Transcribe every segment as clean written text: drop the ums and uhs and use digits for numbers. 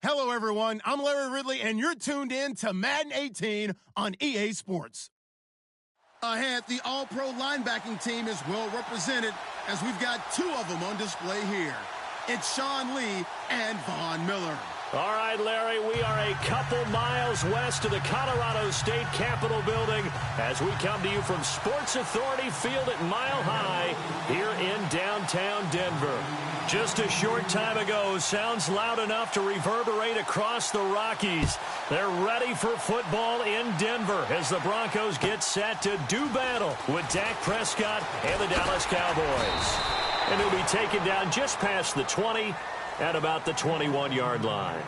Hello, everyone. I'm Larry Ridley, and you're tuned in to Madden 18 on EA Sports. Ahead, the All-Pro linebacking team is well represented as we've got two of them on display here. It's Sean Lee and Von Miller. All right, Larry, we are a couple miles west of the Colorado State Capitol building as we come to you from Sports Authority Field at Mile High here in downtown Denver. Just a short time ago, sounds loud enough to reverberate across the Rockies. They're ready for football in Denver as the Broncos get set to do battle with Dak Prescott and the Dallas Cowboys. And he'll be taken down just past the 20 at about the 21-yard line.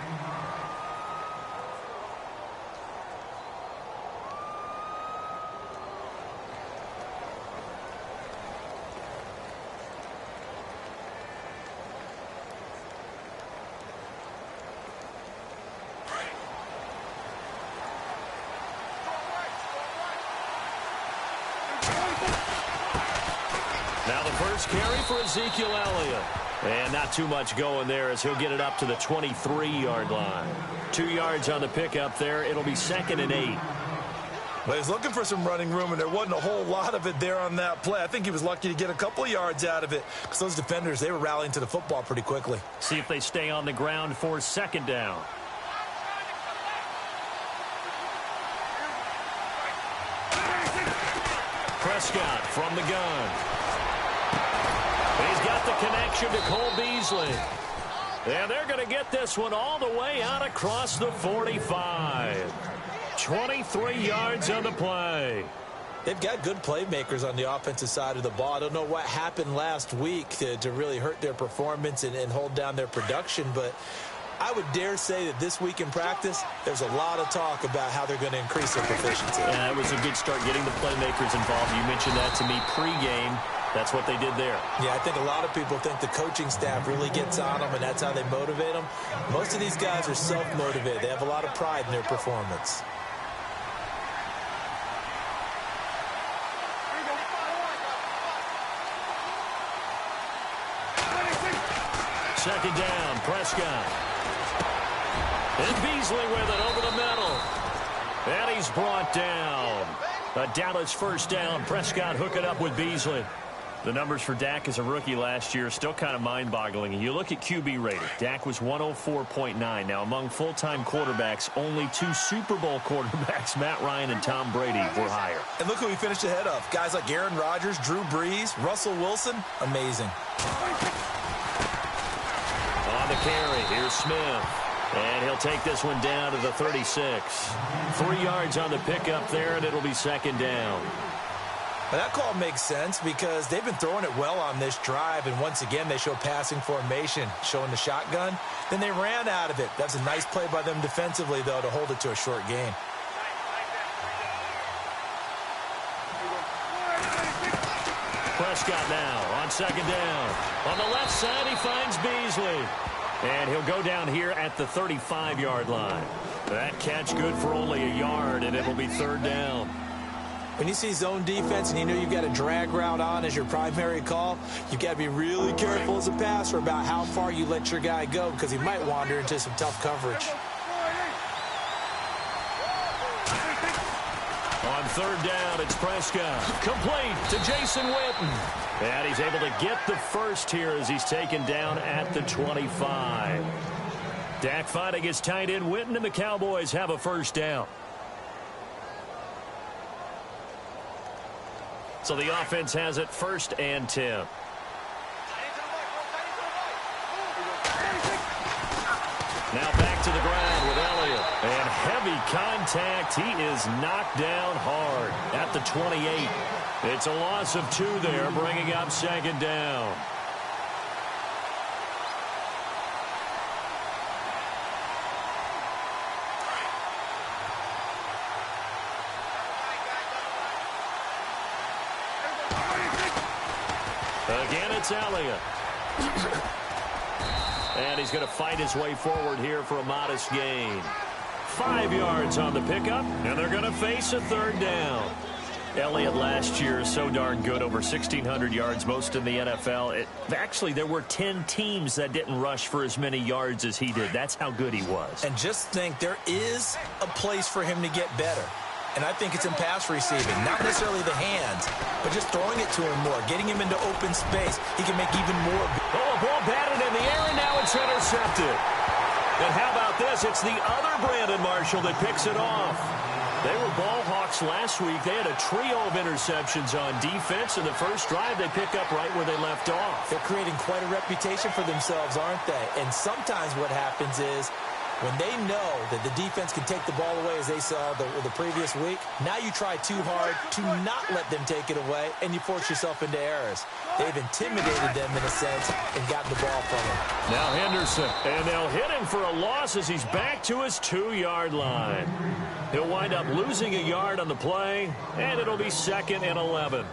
Now the first carry for Ezekiel Elliott. And not too much going there as he'll get it up to the 23-yard line. 2 yards on the pickup there. It'll be 2nd and 8. Well, he's looking for some running room, and there wasn't a whole lot of it there on that play. I think he was lucky to get a couple of yards out of it because those defenders, they were rallying to the football pretty quickly. See if they stay on the ground for 2nd down. Prescott from the gun. He's got the connection to Cole Beasley. And they're going to get this one all the way out across the 45. 23 yards on the play. They've got good playmakers on the offensive side of the ball. I don't know what happened last week to really hurt their performance and hold down their production, but I would dare say that this week in practice, there's a lot of talk about how they're going to increase their proficiency. Yeah, it was a good start getting the playmakers involved. You mentioned that to me pregame. That's what they did there. Yeah, I think a lot of people think the coaching staff really gets on them, and that's how they motivate them. Most of these guys are self-motivated. They have a lot of pride in their performance. Second down, Prescott. And Beasley with it over the middle. And he's brought down. A Dallas first down. Prescott hooking up with Beasley. The numbers for Dak as a rookie last year still kind of mind-boggling. And you look at QB rating. Dak was 104.9. Now, among full-time quarterbacks, only 2 Super Bowl quarterbacks, Matt Ryan and Tom Brady, were higher. And look who he finished ahead of. Guys like Aaron Rodgers, Drew Brees, Russell Wilson. Amazing. On the carry, here's Smith. And he'll take this one down to the 36. 3 yards on the pickup there, and it'll be 2nd down. Well, that call makes sense because they've been throwing it well on this drive, and once again they show passing formation, showing the shotgun. Then they ran out of it. That's a nice play by them defensively, though, to hold it to a short gain. Prescott now on 2nd down. On the left side, he finds Beasley. And he'll go down here at the 35-yard line. That catch good for only a yard, and it'll be 3rd down. When you see zone defense and you know you've got a drag route on as your primary call, you've got to be really careful as a passer about how far you let your guy go because he might wander into some tough coverage. On 3rd down, it's Prescott. Complete to Jason Witten. And he's able to get the first here as he's taken down at the 25. Dak finding his tight end Witten, and the Cowboys have a first down. So the offense has it 1st and 10. Now back to the ground with Elliott. And heavy contact. He is knocked down hard at the 28. It's a loss of 2 there, bringing up 2nd down. Again, it's Elliott. And he's going to fight his way forward here for a modest gain. 5 yards on the pickup, and they're going to face a 3rd down. Elliott last year is so darn good, over 1,600 yards, most in the NFL. Actually, there were 10 teams that didn't rush for as many yards as he did. That's how good he was. And just think, there is a place for him to get better. And I think it's in pass receiving. Not necessarily the hands, but just throwing it to him more, getting him into open space. He can make even more. Oh, a ball batted in the air, and now it's intercepted. And how about this? It's the other Brandon Marshall that picks it off. They were ball hawks last week. They had a trio of interceptions on defense. In the first drive, they pick up right where they left off. They're creating quite a reputation for themselves, aren't they? And sometimes what happens is when they know that the defense can take the ball away, as they saw the previous week, now you try too hard to not let them take it away, and you force yourself into errors. They've intimidated them in a sense and gotten the ball from them. Now Henderson, and they'll hit him for a loss as he's back to his 2-yard line. He'll wind up losing a yard on the play, and it'll be 2nd and 11.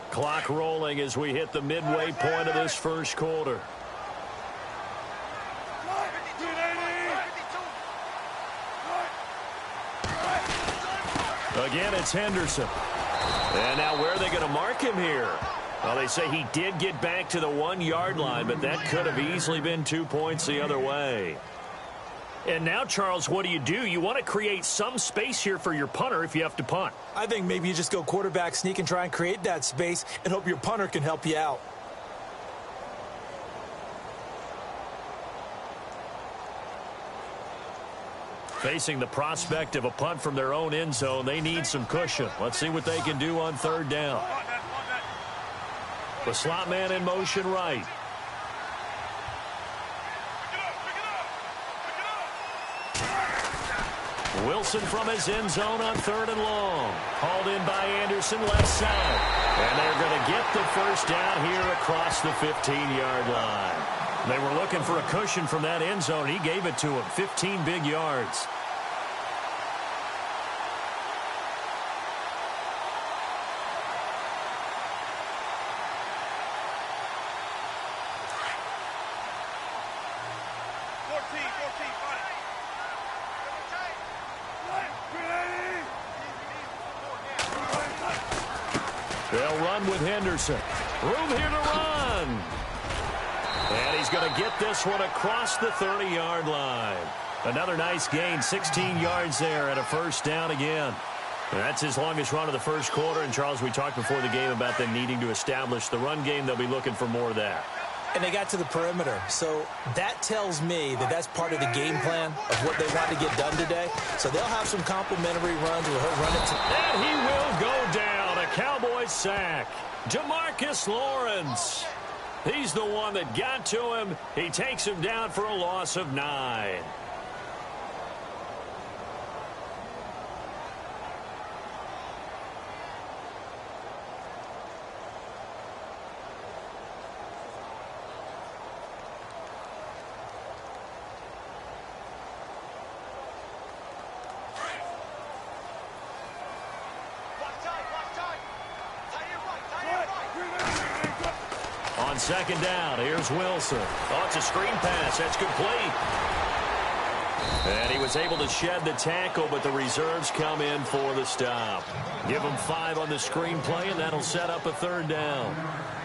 Clock rolling as we hit the midway point of this first quarter. Again, it's Henderson. And now where are they going to mark him here? Well, they say he did get back to the 1-yard line, but that could have easily been 2 points the other way. And now, Charles, what do? You want to create some space here for your punter if you have to punt. I think maybe you just go quarterback sneak and try and create that space and hope your punter can help you out. Facing the prospect of a punt from their own end zone, they need some cushion. Let's see what they can do on 3rd down. The slot man in motion right. Wilson from his end zone on 3rd and long. Hauled in by Anderson, left side. And they're going to get the first down here across the 15-yard line. They were looking for a cushion from that end zone. He gave it to him, 15 big yards. They'll run with Henderson. Room here to run. And he's going to get this one across the 30-yard line. Another nice gain, 16 yards there and a first down again. And that's his longest run of the first quarter. And, Charles, we talked before the game about them needing to establish the run game. They'll be looking for more of that. And they got to the perimeter. So that tells me that that's part of the game plan of what they want to get done today. So they'll have some complimentary runs where he'll run it to. And he will go down. A Cowboys sack. Demarcus Lawrence. He's the one that got to him. He takes him down for a loss of 9. On 2nd down, here's Wilson. Oh, it's a screen pass. That's complete. And he was able to shed the tackle, but the reserves come in for the stop. Give him 5 on the screen play, and that'll set up a 3rd down.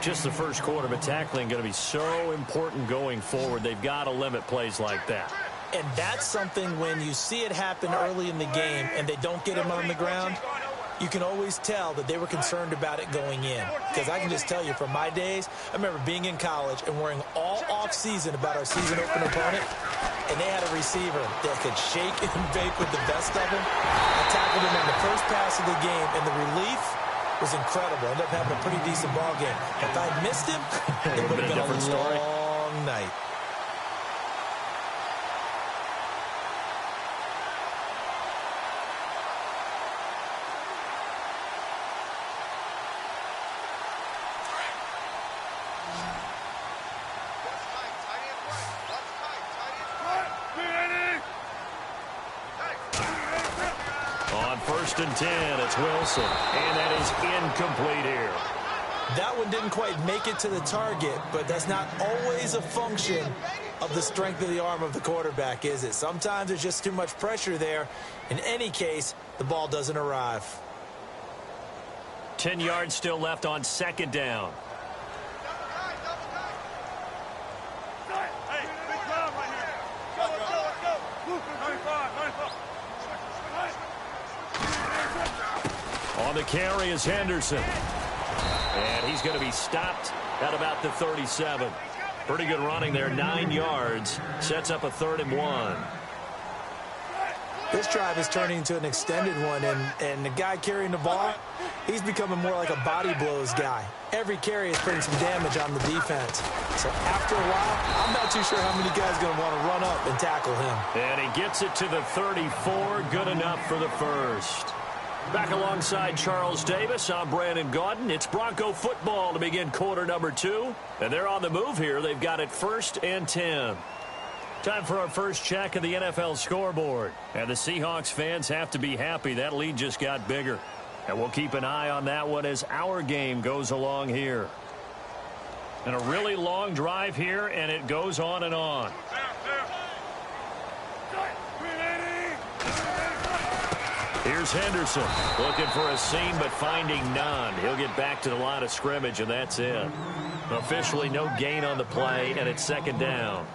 Just the first quarter, but tackling going to be so important going forward. They've got to limit plays like that. And that's something when you see it happen early in the game and they don't get him on the ground, you can always tell that they were concerned about it going in. Because I can just tell you from my days, I remember being in college and worrying all off-season about our season-open opponent, and they had a receiver that could shake and bake with the best of them. I tackled him on the first pass of the game, and the relief was incredible. Ended up having a pretty decent ball game. If I missed him, it would have been a long night. On 1st and 10, it's Wilson, and that is incomplete here. That one didn't quite make it to the target, but that's not always a function of the strength of the arm of the quarterback, is it? Sometimes there's just too much pressure there. In any case, the ball doesn't arrive. 10 yards still left on second down. On the carry is Henderson. And he's going to be stopped at about the 37. Pretty good running there, 9 yards. Sets up a 3rd and 1. This drive is turning into an extended one, and the guy carrying the ball, he's becoming more like a body blows guy. Every carry is putting some damage on the defense. So after a while, I'm not too sure how many guys are going to want to run up and tackle him. And he gets it to the 34. Good enough for the first. Back alongside Charles Davis, I'm Brandon Gaudin. It's Bronco football to begin quarter number 2. And they're on the move here. They've got it 1st and 10. Time for our first check of the NFL scoreboard. And the Seahawks fans have to be happy. That lead just got bigger. And we'll keep an eye on that one as our game goes along here. And a really long drive here, and it goes on and on. Here's Henderson looking for a seam but finding none. He'll get back to the line of scrimmage, and that's it. Officially no gain on the play, and it's 2nd down.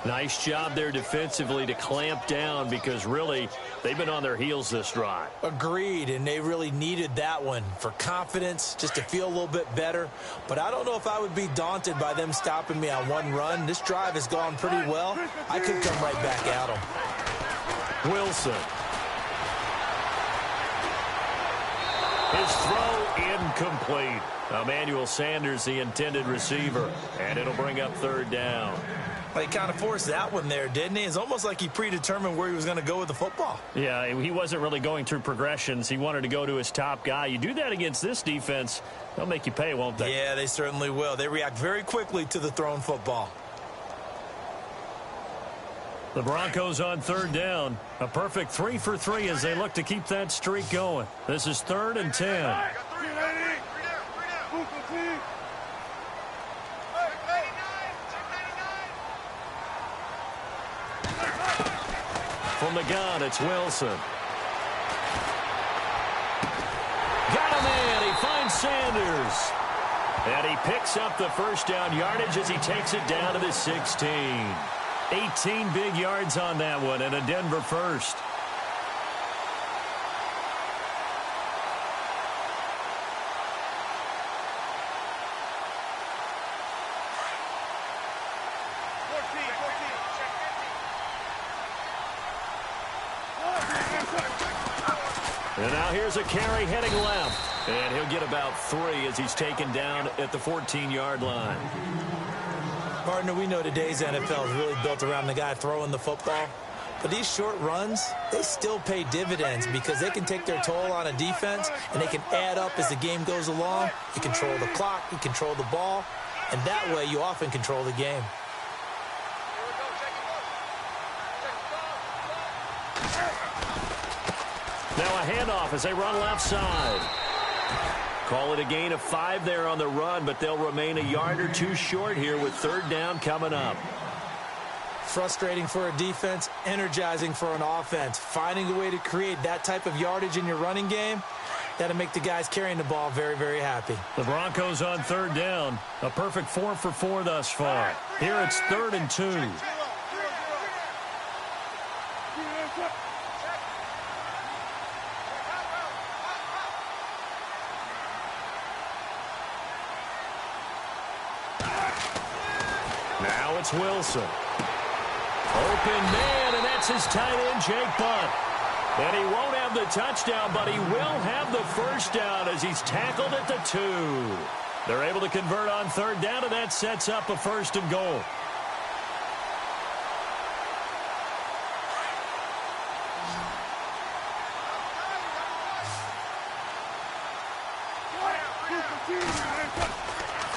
Nice job there defensively to clamp down because really they've been on their heels this drive. Agreed, and they really needed that one for confidence, just to feel a little bit better. But I don't know if I would be daunted by them stopping me on one run. This drive has gone pretty well. I could come right back at them. Wilson. His throw incomplete. Emmanuel Sanders, the intended receiver. And it'll bring up 3rd down. Well, he kind of forced that one there, didn't he? It's almost like he predetermined where he was going to go with the football. Yeah, he wasn't really going through progressions. He wanted to go to his top guy. You do that against this defense, they'll make you pay, won't they? Yeah, they certainly will. They react very quickly to the thrown football. The Broncos on 3rd down. A perfect 3 for 3 as they look to keep that streak going. This is 3rd and 10. From the gun, it's Wilson. Got a man. He finds Sanders. And he picks up the 1st down yardage as he takes it down to the 16. 18 big yards on that one, and a Denver first. And now here's a carry heading left. And he'll get about 3 as he's taken down at the 14-yard line. Partner, we know today's NFL is really built around the guy throwing the football. But these short runs, they still pay dividends because they can take their toll on a defense and they can add up as the game goes along. You control the clock, you control the ball, and that way you often control the game. Now a handoff as they run left side. Call it a gain of 5 there on the run, but they'll remain a yard or 2 short here with 3rd down coming up. Frustrating for a defense, energizing for an offense. Finding a way to create that type of yardage in your running game, that'll make the guys carrying the ball very, very happy. The Broncos on 3rd down. A perfect 4 for 4 thus far. Here it's 3rd and 2. Now it's Wilson. Open man, and that's his tight end, Jake Butt. And he won't have the touchdown, but he will have the 1st down as he's tackled at the 2. They're able to convert on 3rd down, and that sets up a 1st and goal.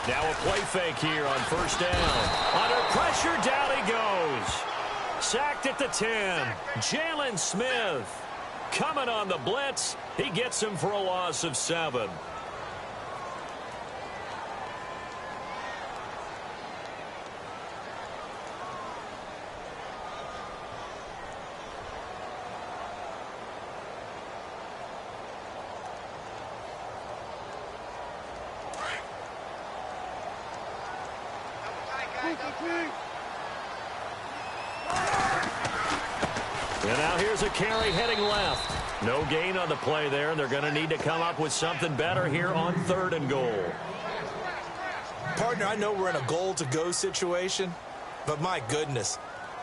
Now a play fake here on 1st down. Under pressure, down he goes. Sacked at the 10. Jalen Smith coming on the blitz. He gets him for a loss of 7. And now here's a carry heading left. No gain on the play there, and they're going to need to come up with something better here on 3rd and goal. Partner, I know we're in a goal-to-go situation, but my goodness,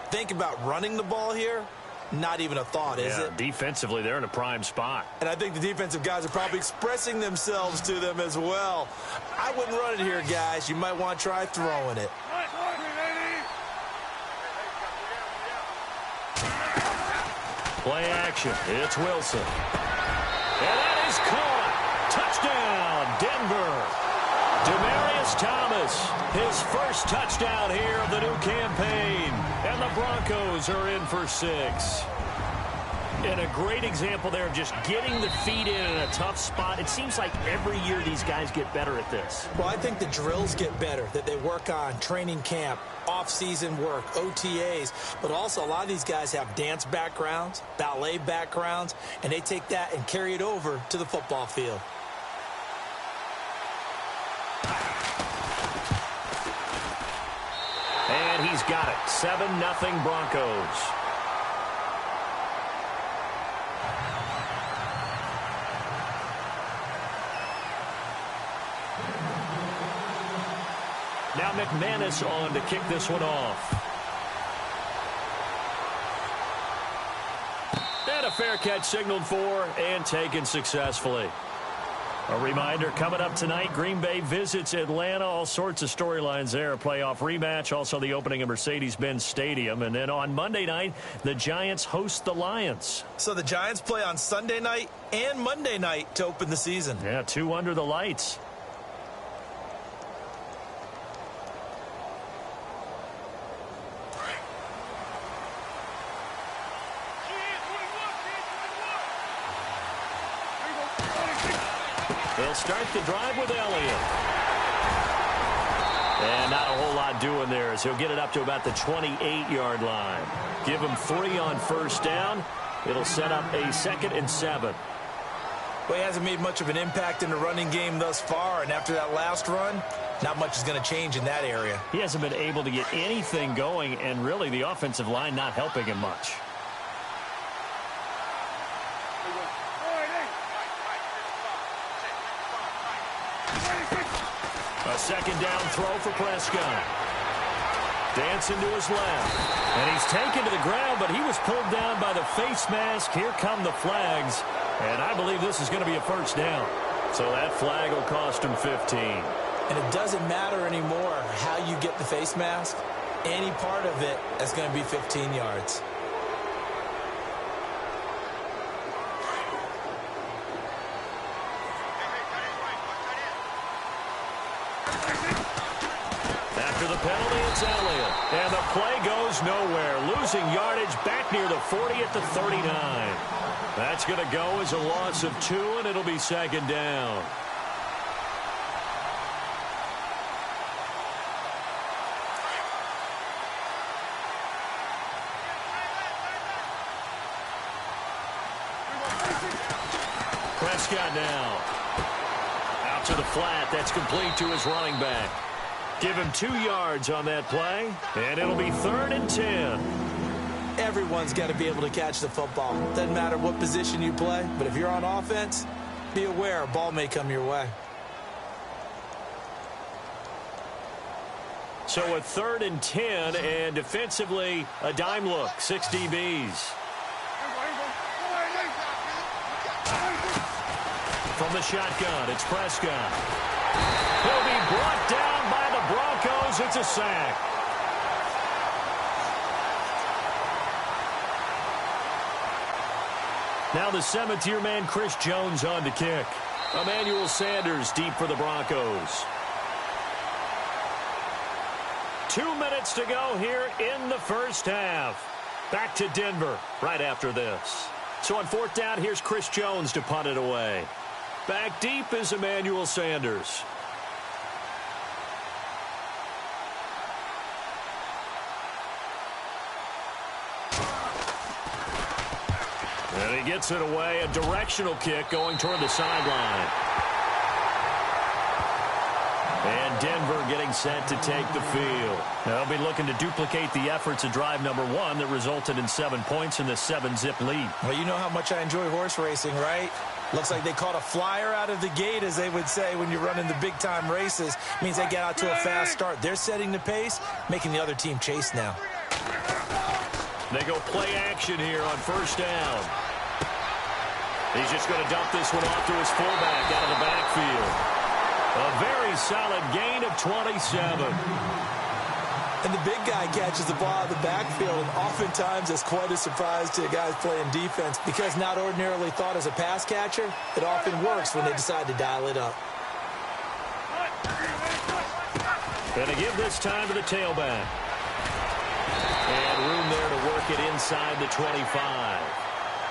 think about running the ball here. Not even a thought, is it? Defensively, they're in a prime spot. And I think the defensive guys are probably expressing themselves to them as well. I wouldn't run it here, guys. You might want to try throwing it. Play action. It's Wilson. And that is caught. Touchdown, Denver. Demaryius Thomas, his first touchdown here of the new campaign. And the Broncos are in for 6. And a great example there of just getting the feet in a tough spot. It seems like every year these guys get better at this. Well, I think the drills get better that they work on, training camp, off-season work, OTAs. But also a lot of these guys have dance backgrounds, ballet backgrounds, and they take that and carry it over to the football field. And he's got it. 7-0 Broncos. Now McManus on to kick this one off. And a fair catch signaled for and taken successfully. A reminder, coming up tonight, Green Bay visits Atlanta. All sorts of storylines there. A playoff rematch, also the opening of Mercedes-Benz Stadium. And then on Monday night, the Giants host the Lions. So the Giants play on Sunday night and Monday night to open the season. Yeah, 2 under the lights. They'll start the drive with Elliott. And not a whole lot doing there as he'll get it up to about the 28-yard line. Give him 3 on first down. It'll set up a 2nd and 7. Well, he hasn't made much of an impact in the running game thus far, and after that last run, not much is going to change in that area. He hasn't been able to get anything going, and really the offensive line not helping him much. A 2nd down throw for Prescott. Dancing to his left. And he's taken to the ground, but he was pulled down by the face mask. Here come the flags. And I believe this is going to be a first down. So that flag will cost him 15. And it doesn't matter anymore how you get the face mask. Any part of it is going to be 15 yards. After the penalty, it's Elliott. And the play goes nowhere. Losing yardage back near the 40 at the 39. That's going to go as a loss of 2, and it'll be 2nd down. Prescott now. Out to the flat. That's complete to his running back. Give him 2 yards on that play, and it'll be 3rd and 10. Everyone's got to be able to catch the football. Doesn't matter what position you play, but if you're on offense, be aware a ball may come your way. So a 3rd and 10, and defensively, a dime look, 6 DBs. From the shotgun, it's Prescott. He'll be brought down by the Broncos. It's a sack. Now the 7th-year man, Chris Jones, on to kick. Emmanuel Sanders deep for the Broncos. 2 minutes to go here in the first half. Back to Denver right after this. So on 4th down, here's Chris Jones to punt it away. Back deep is Emmanuel Sanders. And he gets it away, a directional kick going toward the sideline. And Denver getting set to take the field. They'll be looking to duplicate the efforts of drive number 1 that resulted in 7 points in the 7-zip lead. Well, you know how much I enjoy horse racing, right? Looks like they caught a flyer out of the gate, as they would say when you're running the big-time races. Means they get out to a fast start. They're setting the pace, making the other team chase now. They go play action here on first down. He's just going to dump this one off to his fullback out of the backfield. A very solid gain of 27. And the big guy catches the ball out of the backfield, and oftentimes it's quite a surprise to guys playing defense because not ordinarily thought as a pass catcher, it often works when they decide to dial it up. Going to give this time to the tailback. And room there to work it inside the 25.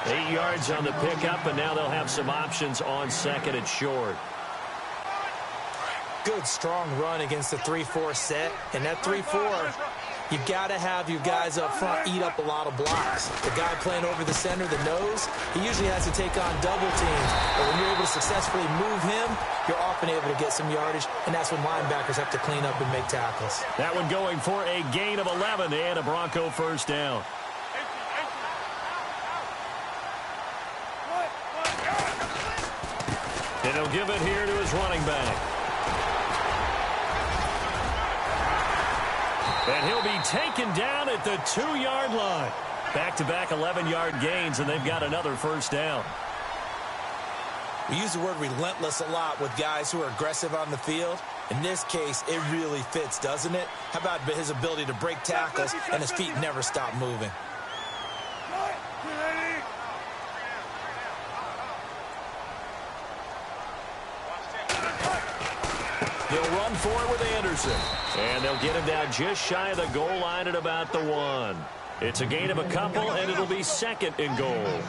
8 yards on the pickup, and now they'll have some options on second and short. Good, strong run against the 3-4 set. And that 3-4, you've got to have your guys up front eat up a lot of blocks. The guy playing over the center, the nose, he usually has to take on double teams. But when you're able to successfully move him, you're often able to get some yardage, and that's when linebackers have to clean up and make tackles. That one going for a gain of 11 and a Bronco first down. And he'll give it here to his running back. And he'll be taken down at the 2-yard line. Back-to-back 11-yard gains, and they've got another first down. We use the word relentless a lot with guys who are aggressive on the field. In this case, it really fits, doesn't it? How about his ability to break tackles and his feet never stop moving? They'll run for it with Anderson. And they'll get him down just shy of the goal line at about the 1. It's a gain of a couple, and it'll be second and goal.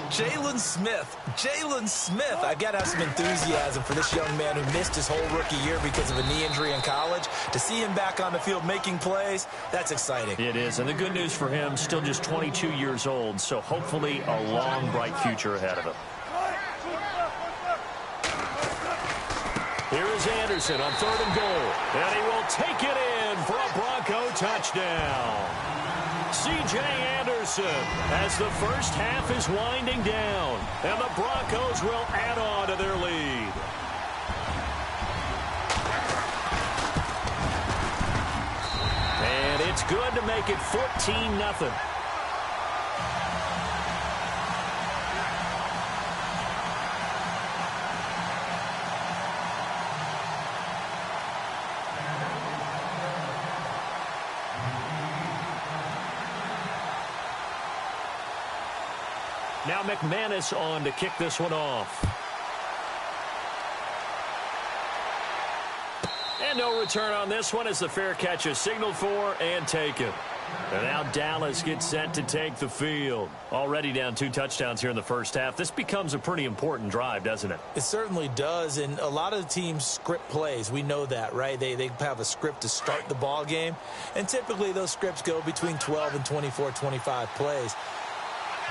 Jalen Smith. I've got to have some enthusiasm for this young man who missed his whole rookie year because of a knee injury in college. To see him back on the field making plays, that's exciting. It is, and the good news for him, still just 22 years old, so hopefully a long, bright future ahead of him. Here is Anderson on 3rd and goal. And he will take it in for a Bronco touchdown. C.J. Anderson as the first half is winding down. And the Broncos will add on to their lead. And it's good to make it 14-0. Now McManus on to kick this one off. And no return on this one as the fair catch is signaled for and taken. And now Dallas gets set to take the field. Already down 2 touchdowns here in the first half. This becomes a pretty important drive, doesn't it? It certainly does, and a lot of the teams script plays. We know that, right? They have a script to start the ball game, and typically those scripts go between 12 and 24, 25 plays.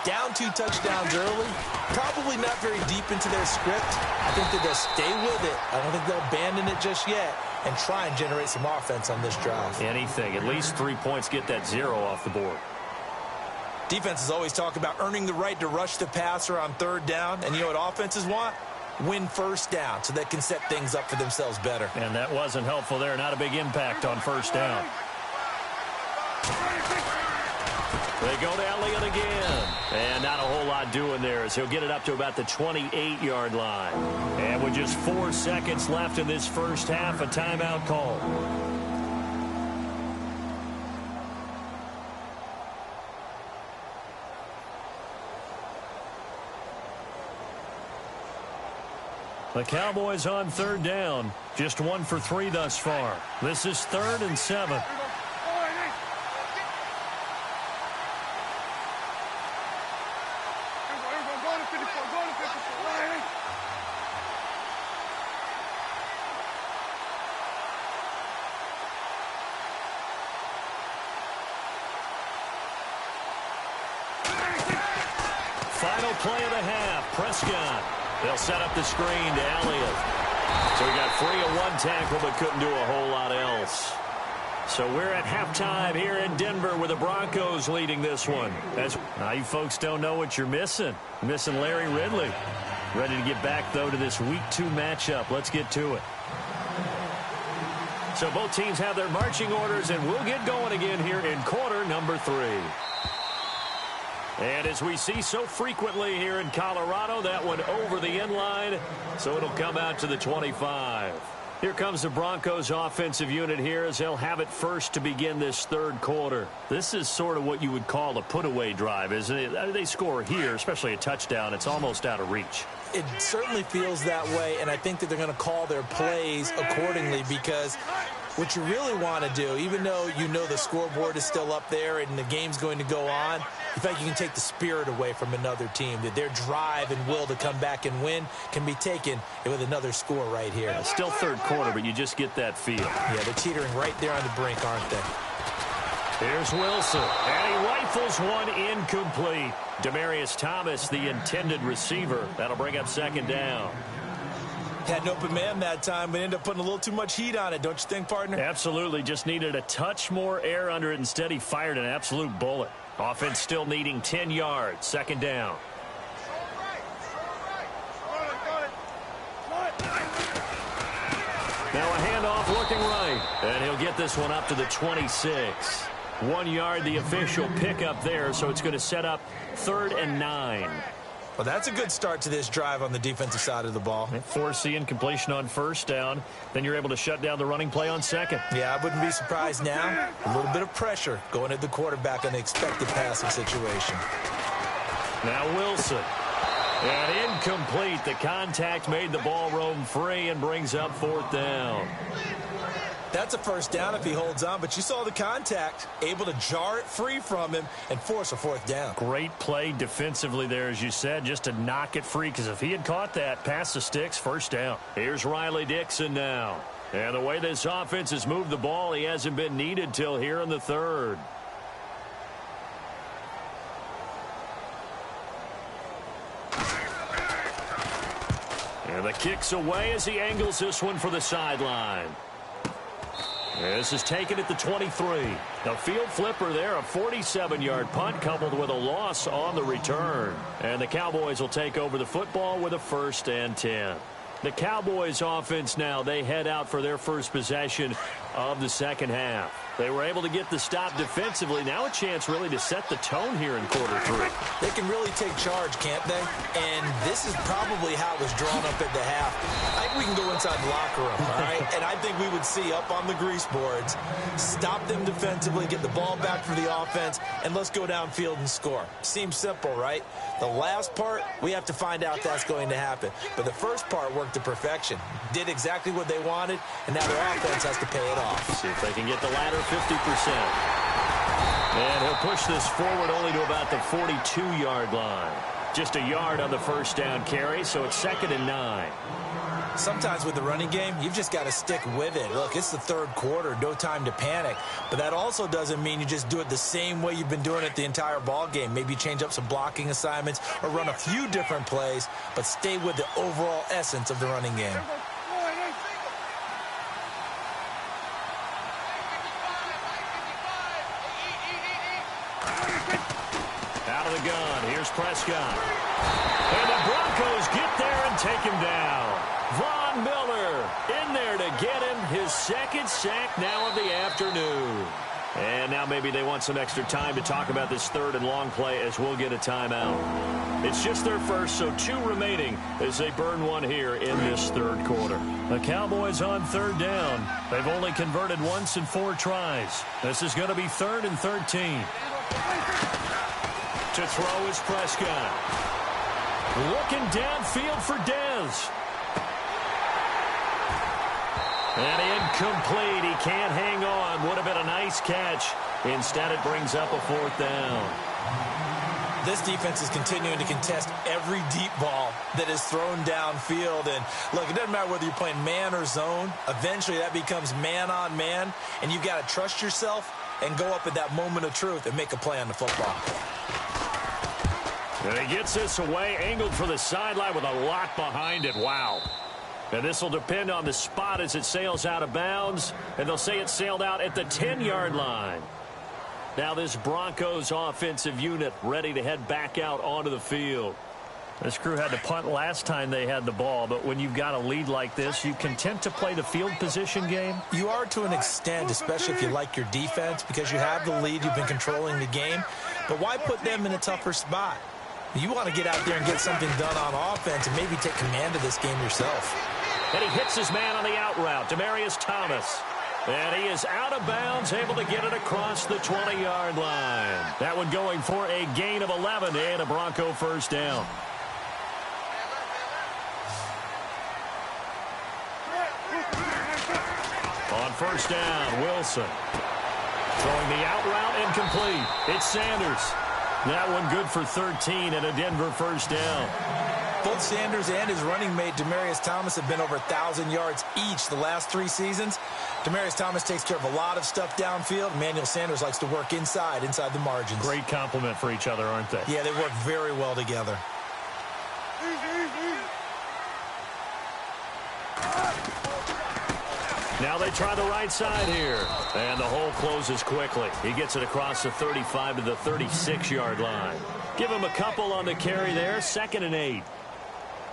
Down 2 touchdowns early, probably not very deep into their script. I think that they'll stay with it. I don't think they'll abandon it just yet and try and generate some offense on this drive. Anything. At least 3 points, get that 0 off the board. Defenses always talk about earning the right to rush the passer on 3rd down. And you know what offenses want? Win first down so they can set things up for themselves better. And that wasn't helpful there. Not a big impact on first down. They go to Elliott again. And not a whole lot doing there as he'll get it up to about the 28-yard line. And with just 4 seconds left in this first half, a timeout call. The Cowboys on 3rd down. Just 1 for 3 thus far. This is 3rd and 7. Final play of the half. Prescott. They'll set up the screen to Elliott. So he got free of one tackle but couldn't do a whole lot else. So we're at halftime here in Denver with the Broncos leading this one. Now you folks don't know what you're missing. You're missing Larry Ridley. Ready to get back, though, to this Week 2 matchup. Let's get to it. So both teams have their marching orders, and we'll get going again here in quarter number 3. And as we see so frequently here in Colorado, that one over the end line, so it'll come out to the 25. Here comes the Broncos offensive unit here as they'll have it first to begin this third quarter. This is sort of what you would call a put-away drive, isn't it? They score here, especially a touchdown. It's almost out of reach. It certainly feels that way, and I think that they're going to call their plays accordingly because what you really want to do, even though you know the scoreboard is still up there and the game's going to go on, in fact, you can take the spirit away from another team, that their drive and will to come back and win can be taken with another score right here. Still third quarter, but you just get that feel. Yeah, they're teetering right there on the brink, aren't they? Here's Wilson, and he rifles one incomplete. Demaryius Thomas, the intended receiver. That'll bring up second down. Had an open man that time, but ended up putting a little too much heat on it, don't you think, partner? Absolutely. Just needed a touch more air under it. Instead, he fired an absolute bullet. Offense still needing 10 yards. Second down. Now a handoff looking right. And he'll get this one up to the 26. 1 yard, the official pickup there, so it's going to set up 3rd and 9. Well, that's a good start to this drive on the defensive side of the ball. Forcing completion on first down. Then you're able to shut down the running play on second. Yeah, I wouldn't be surprised now. A little bit of pressure going at the quarterback on the expected passing situation. Now Wilson. And incomplete. The contact made the ball roam free and brings up 4th down. That's a first down if he holds on, but you saw the contact, able to jar it free from him and force a 4th down. Great play defensively there, as you said, just to knock it free, because if he had caught that, past the sticks, first down. Here's Riley Dixon now. And the way this offense has moved the ball, he hasn't been needed till here in the 3rd. And the kick's away as he angles this one for the sideline. This is taken at the 23. The field flipper there, a 47-yard punt coupled with a loss on the return. And the Cowboys will take over the football with a 1st and 10. The Cowboys offense now, they head out for their first possession of the second half. They were able to get the stop defensively. Now a chance really to set the tone here in quarter 3. They can really take charge, can't they? And this is probably how it was drawn up at the half. I think we can go inside the locker room, all right? And I think we would see up on the grease boards, stop them defensively, get the ball back for the offense, and let's go downfield and score. Seems simple, right? The last part, we have to find out if that's going to happen. But the first part worked to perfection. Did exactly what they wanted, and now their offense has to pay it off. See if they can get the latter 50%. And he'll push this forward only to about the 42-yard line. Just a yard on the first down carry, so it's 2nd and 9. Sometimes with the running game, you've just got to stick with it. Look, it's the 3rd quarter, no time to panic. But that also doesn't mean you just do it the same way you've been doing it the entire ball game. Maybe change up some blocking assignments or run a few different plays, but stay with the overall essence of the running game. Out of the gun, here's Prescott. And the Broncos get there and take him down. Von Miller in there to get him his 2nd sack now of the afternoon. And now maybe they want some extra time to talk about this 3rd and long play as we'll get a timeout. It's just their first, so 2 remaining as they burn one here in this 3rd quarter. The Cowboys on 3rd down. They've only converted once in 4 tries. This is going to be 3rd and 13. To throw is Prescott. Looking downfield for Dez. And incomplete. He can't hang on. Would have been a nice catch. Instead, it brings up a 4th down. This defense is continuing to contest every deep ball that is thrown downfield. And look, it doesn't matter whether you're playing man or zone. Eventually, that becomes man on man. And you've got to trust yourself and go up at that moment of truth and make a play on the football. And he gets this away, angled for the sideline with a lot behind it. Wow. And this will depend on the spot as it sails out of bounds. And they'll say it sailed out at the 10-yard line. Now this Broncos offensive unit ready to head back out onto the field. This crew had to punt last time they had the ball, but when you've got a lead like this, you content to play the field position game? You are to an extent, especially if you like your defense, because you have the lead, you've been controlling the game. But why put them in a tougher spot? You want to get out there and get something done on offense and maybe take command of this game yourself. And he hits his man on the out route, Demaryius Thomas. And he is out of bounds, able to get it across the 20-yard line. That one going for a gain of 11 and a Bronco first down. On first down, Wilson. Throwing the out route incomplete. It's Sanders. That one good for 13 and a Denver first down. Both Sanders and his running mate, Demaryius Thomas, have been over 1,000 yards each the last 3 seasons. Demaryius Thomas takes care of a lot of stuff downfield. Emmanuel Sanders likes to work inside the margins. Great compliment for each other, aren't they? Yeah, they work very well together. Now they try the right side here. And the hole closes quickly. He gets it across the 35 to the 36-yard line. Give him a couple on the carry there. 2nd and 8.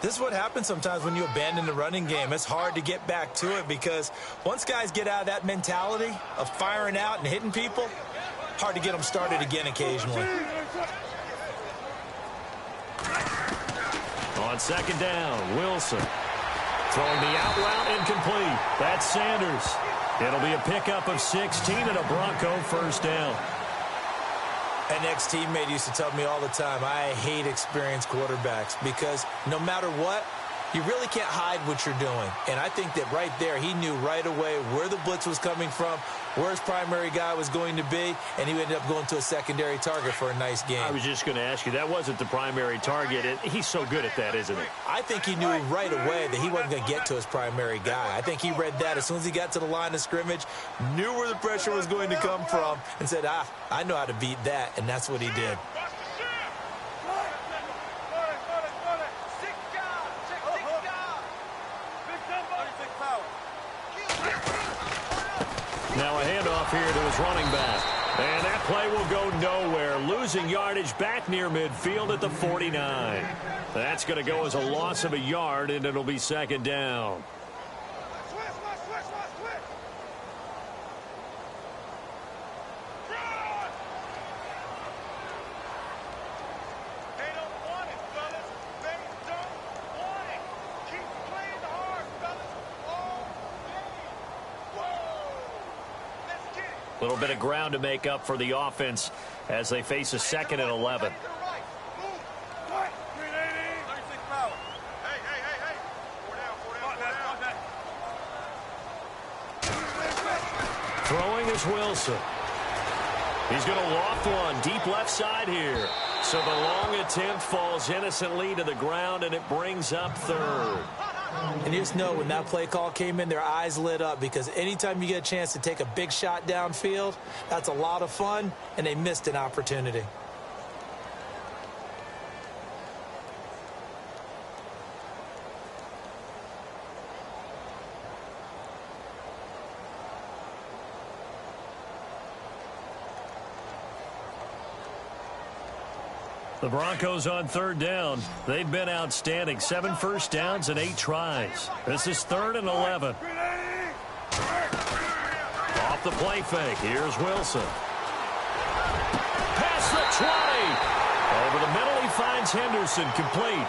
This is what happens sometimes when you abandon the running game. It's hard to get back to it because once guys get out of that mentality of firing out and hitting people, hard to get them started again occasionally. On 2nd down, Wilson. Throwing the out route incomplete. That's Sanders. It'll be a pickup of 16 and a Bronco first down. An ex-teammate used to tell me all the time, I hate experienced quarterbacks because no matter what, you really can't hide what you're doing. And I think that right there, he knew right away where the blitz was coming from, where his primary guy was going to be, and he ended up going to a secondary target for a nice game. I was just going to ask you, that wasn't the primary target. He's so good at that, isn't he? I think he knew right away that he wasn't going to get to his primary guy. I think he read that as soon as he got to the line of scrimmage, knew where the pressure was going to come from, and said, I know how to beat that, and that's what he did. Now a handoff here to his running back. And that play will go nowhere. Losing yardage back near midfield at the 49. That's going to go as a loss of a yard, and it'll be 2nd down. A little bit of ground to make up for the offense as they face a 2nd and 11. Throwing is Wilson. He's going to loft one deep left side here. So the long attempt falls innocently to the ground, and it brings up 3rd. And you just know when that play call came in, their eyes lit up because anytime you get a chance to take a big shot downfield, that's a lot of fun, and they missed an opportunity. The Broncos on 3rd down. They've been outstanding. 7 first downs and 8 tries. This is 3rd and 11. Off the play fake. Here's Wilson. Past the 20. Over the middle, he finds Henderson complete.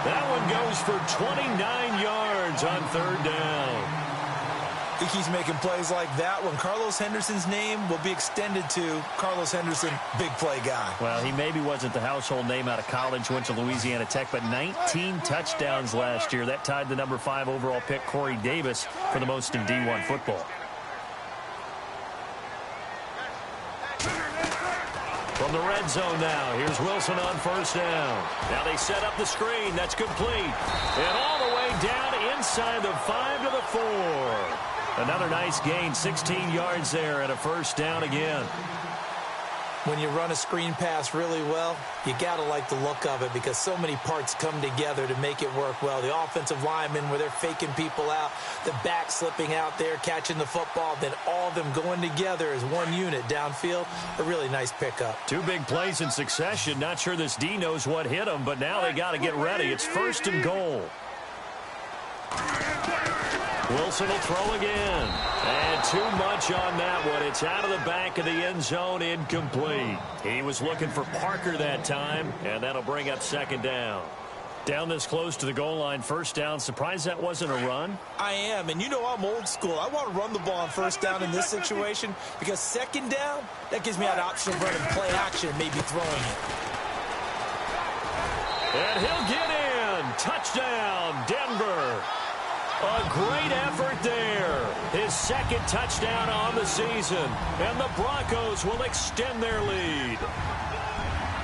That one goes for 29 yards on 3rd down. He keeps making plays like that when Carlos Henderson's name will be extended to Carlos Henderson, big play guy. Well, he maybe wasn't the household name out of college, went to Louisiana Tech, but 19 touchdowns last year. That tied the number 5 overall pick, Corey Davis, for the most in D1 football. From the red zone now, here's Wilson on first down. Now they set up the screen. That's complete. And all the way down inside the 5 to the 4. Another nice gain, 16 yards there and a first down again. When you run a screen pass really well, you got to like the look of it because so many parts come together to make it work well. The offensive linemen, where they're faking people out, the back slipping out there, catching the football, then all of them going together as one unit downfield. A really nice pickup. 2 big plays in succession. Not sure this D knows what hit them, but now they got to get ready. It's 1st and goal. Wilson will throw again. And too much on that one. It's out of the back of the end zone, incomplete. He was looking for Parker that time, and that'll bring up 2nd down. Down this close to the goal line, 1st down. Surprised that wasn't a run? I am, and you know I'm old school. I want to run the ball on 1st down in this situation because 2nd down, that gives me an option of running play action, maybe throwing it. And he'll get in. Touchdown, Denver. A great effort there. His 2nd touchdown on the season. And the Broncos will extend their lead.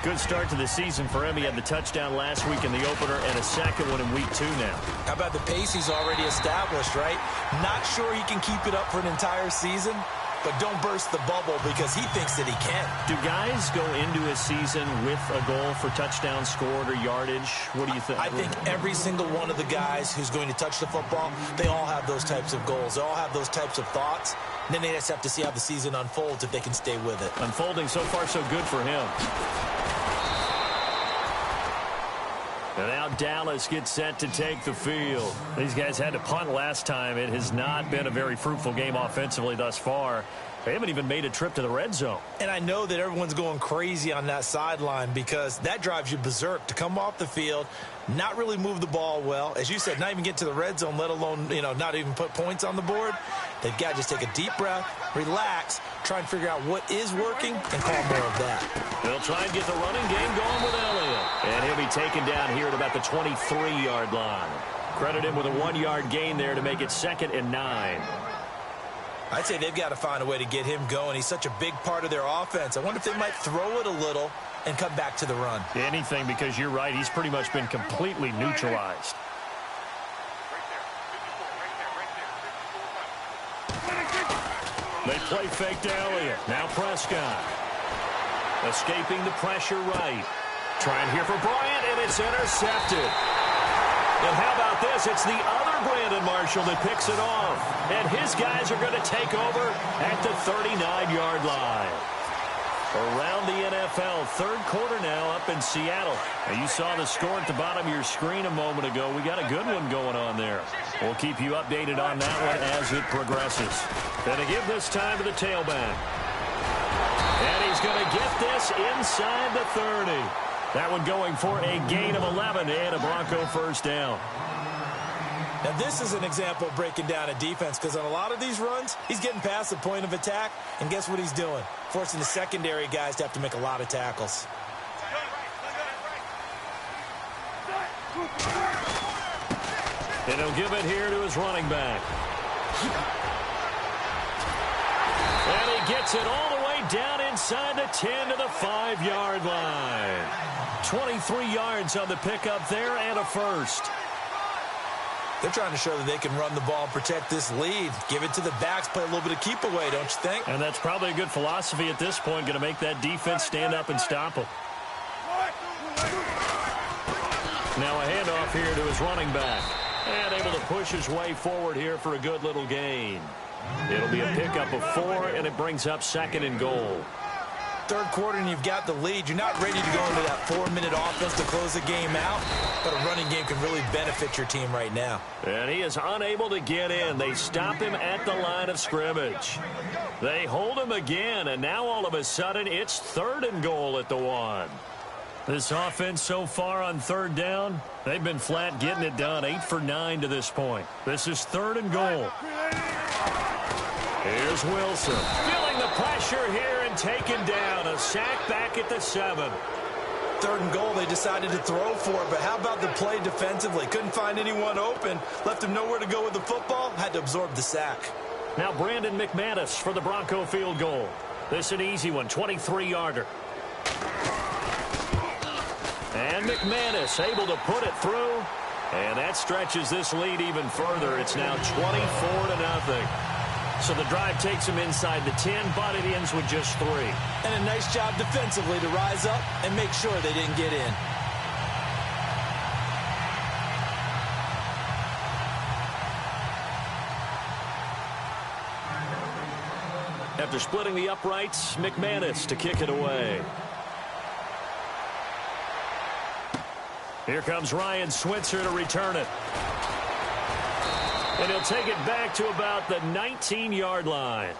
Good start to the season for him. He had the touchdown last week in the opener and a 2nd one in week 2 now. How about the pace he's already established, right? Not sure he can keep it up for an entire season, but don't burst the bubble because he thinks that he can. Do guys go into a season with a goal for touchdowns scored or yardage? What do you think? I think every single one of the guys who's going to touch the football, they all have those types of goals. They all have those types of thoughts. And then they just have to see how the season unfolds if they can stay with it. Unfolding so far so good for him. And now Dallas gets set to take the field. These guys had to punt last time. It has not been a very fruitful game offensively thus far. They haven't even made a trip to the red zone. And I know that everyone's going crazy on that sideline because that drives you berserk to come off the field, not really move the ball well. As you said, not even get to the red zone, let alone, not even put points on the board. They've got to just take a deep breath, relax, try and figure out what is working, and call more of that. They'll try and get the running game going with Elliott. And he'll be taken down here at about the 23-yard line. Credit him with a 1-yard gain there to make it 2nd and 9. I'd say they've got to find a way to get him going. He's such a big part of their offense. I wonder if they might throw it a little and come back to the run. Anything, because you're right. He's pretty much been completely neutralized. They play fake to Elliott. Now Prescott. Escaping the pressure right. Trying here for Bryant, and it's intercepted. And how about this? It's the other Brandon Marshall that picks it off. And his guys are going to take over at the 39-yard line. Around the NFL, 3rd quarter now up in Seattle. Now you saw the score at the bottom of your screen a moment ago. We got a good one going on there. We'll keep you updated on that one as it progresses. Going to give this time to the tailback. And he's going to get this inside the 30. That one going for a gain of 11 and a Bronco 1st down. Now, this is an example of breaking down a defense because on a lot of these runs, he's getting past the point of attack, and guess what he's doing? Forcing the secondary guys to have to make a lot of tackles. And he'll give it here to his running back. And he gets it all the way down inside the 10 to the 5-yard line. 23 yards on the pickup there and a 1st. They're trying to show that they can run the ball and protect this lead. Give it to the backs, play a little bit of keep away, don't you think? And that's probably a good philosophy at this point, going to make that defense stand up and stop them. Now a handoff here to his running back. And able to push his way forward here for a good little gain. It'll be a pickup of 4, and it brings up 2nd and goal. 3rd quarter, and you've got the lead. You're not ready to go into that 4-minute offense to close the game out, but a running game can really benefit your team right now. And he is unable to get in. They stop him at the line of scrimmage. They hold him again, and now all of a sudden it's 3rd and goal at the 1. This offense so far on 3rd down, they've been flat getting it done. 8 for 9 to this point. This is 3rd and goal. Here's Wilson. Feeling the pressure here and taken down. A sack back at the 7. 3rd and goal, they decided to throw for it, but how about the play defensively? Couldn't find anyone open. Left him nowhere to go with the football. Had to absorb the sack. Now Brandon McManus for the Bronco field goal. This an easy one, 23-yarder. And McManus able to put it through. And that stretches this lead even further. It's now 24-0. So the drive takes him inside the 10, but it ends with just 3. And a nice job defensively to rise up and make sure they didn't get in. After splitting the uprights, McManus to kick it away. Here comes Ryan Switzer to return it. And he'll take it back to about the 19-yard line.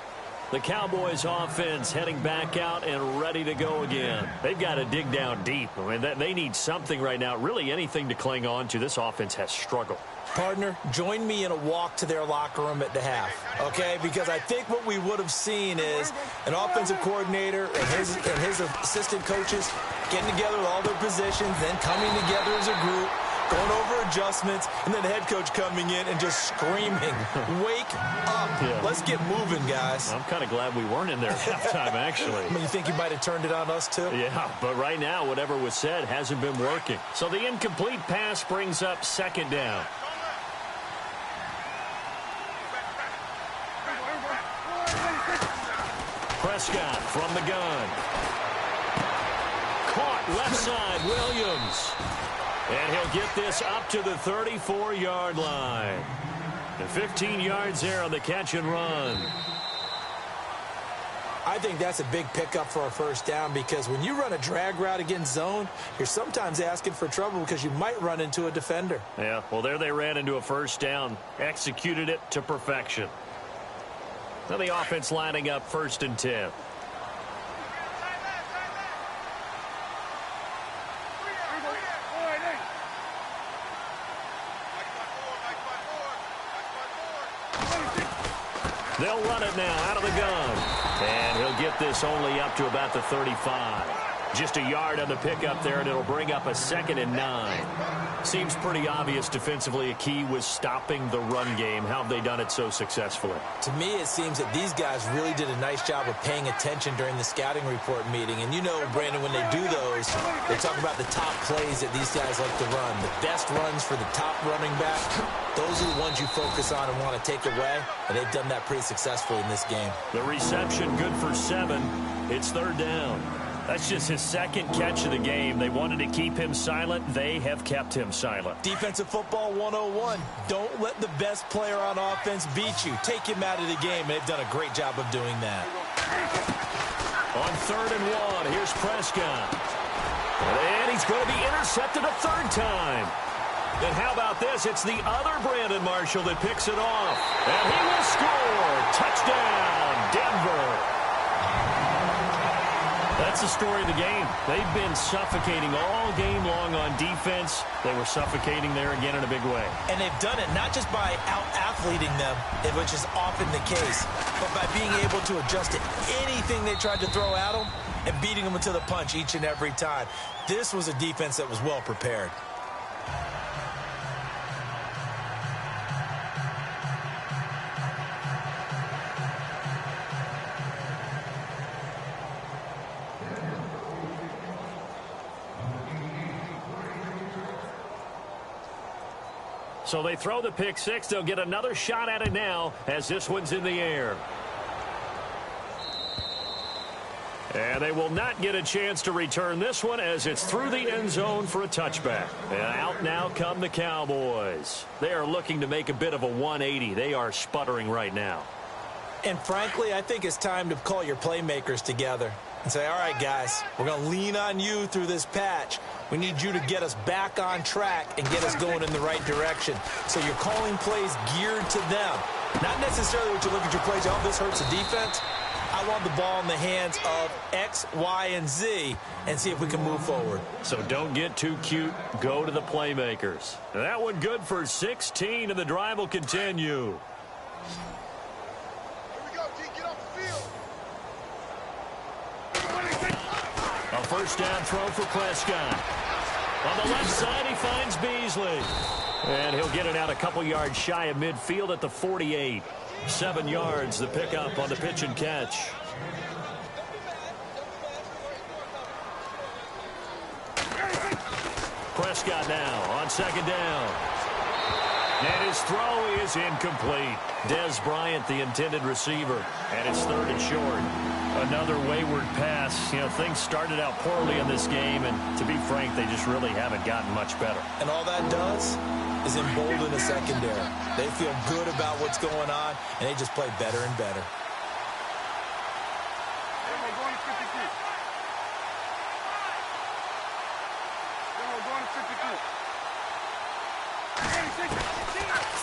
The Cowboys offense heading back out and ready to go again. They've got to dig down deep. I mean, they need something right now, really anything to cling on to. This offense has struggled. Partner, join me in a walk to their locker room at the half, okay? Because I think what we would have seen is an offensive coordinator and his assistant coaches getting together with all their positions, then coming together as a group, going over adjustments, and then the head coach coming in and just screaming, wake up. Yeah. Let's get moving, guys. I'm kind of glad we weren't in there at halftime, actually. I mean, you think you might have turned it on us, too? Yeah, but right now, whatever was said hasn't been working. So the incomplete pass brings up 2nd down. Prescott from the gun. Caught left side, Williams. And he'll get this up to the 34-yard line. And 15 yards there on the catch and run. I think that's a big pickup for a 1st down because when you run a drag route against zone, you're sometimes asking for trouble because you might run into a defender. Yeah, well, there they ran into a 1st down. Executed it to perfection. Now the offense lining up 1st and 10. They'll run it now out of the gun. And he'll get this only up to about the 35. Just a yard on the pickup there, and it'll bring up a 2nd and 9. Seems pretty obvious defensively a key was stopping the run game. How have they done it so successfully? To me, it seems that these guys really did a nice job of paying attention during the scouting report meeting. And you know, Brandon, when they do those, they talk about the top plays that these guys like to run. The best runs for the top running back, those are the ones you focus on and want to take away. And they've done that pretty successfully in this game. The reception good for 7. It's 3rd down. That's just his 2nd catch of the game. They wanted to keep him silent. They have kept him silent. Defensive football 101. Don't let the best player on offense beat you. Take him out of the game. They've done a great job of doing that. On 3rd and 1, here's Prescott. And he's going to be intercepted a 3rd time. And how about this? It's the other Brandon Marshall that picks it off. And he will score. Touchdown, Denver. That's the story of the game. They've been suffocating all game long on defense. They were suffocating there again in a big way. And they've done it not just by out-athleting them, which is often the case, but by being able to adjust to anything they tried to throw at them and beating them to the punch each and every time. This was a defense that was well prepared. So they throw the pick 6. They'll get another shot at it now as this one's in the air. And they will not get a chance to return this one as it's through the end zone for a touchback. And out now come the Cowboys. They are looking to make a bit of a 180. They are sputtering right now. And frankly, I think it's time to call your playmakers together and say, all right, guys, we're going to lean on you through this patch. We need you to get us back on track and get us going in the right direction. So you're calling plays geared to them. Not necessarily what you look at your plays, oh, this hurts the defense. I want the ball in the hands of X, Y, and Z and see if we can move forward. So don't get too cute. Go to the playmakers. That one good for 16, and the drive will continue. A 1st down throw for Prescott. On the left side, he finds Beasley. And he'll get it out a couple yards shy of midfield at the 48. 7 yards, the pickup on the pitch and catch. Prescott now on 2nd down. And his throw is incomplete. Des Bryant, the intended receiver, and it's 3rd and short. Another wayward pass. You know, things started out poorly in this game, and to be frank, they just really haven't gotten much better. And all that does is embolden the secondary. They feel good about what's going on, and they just play better and better.